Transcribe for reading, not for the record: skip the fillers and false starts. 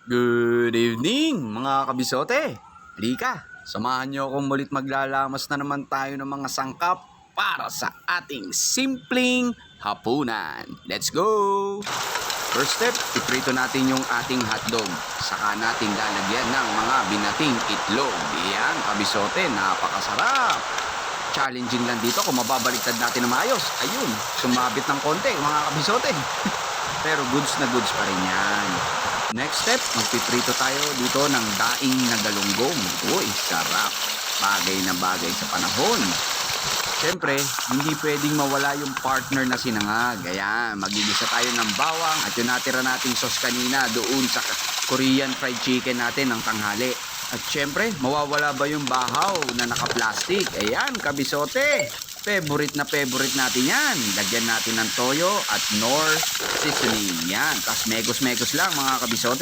Good evening mga kabisote. Halika, samahan niyo akong mulit maglalamas na naman tayo ng mga sangkap para sa ating simpleng hapunan. Let's go! First step, iprito natin yung ating hotdog. Saka natin lalagyan ng mga binating itlog. Yan, kabisote, napakasarap. Challenging lang dito kung mababaliktad natin na maayos. Ayun, sumabit ng konti mga kabisote. Pero goods na goods pa rin yan. Next step, magpiprito tayo dito ng daing na galunggong. Uy, sarap. Bagay na bagay sa panahon. Siyempre, hindi pwedeng mawala yung partner na sinangag. Ayan, magigisa tayo ng bawang at yung natira nating sauce kanina doon sa Korean fried chicken natin ng tanghali. At siyempre, mawawala ba yung bahaw na naka-plastic? Ayan, kabisote. Favorite natin yan. Lagyan natin ng toyo at nor seasoning. Yan, tas megos-megos lang mga kabisote.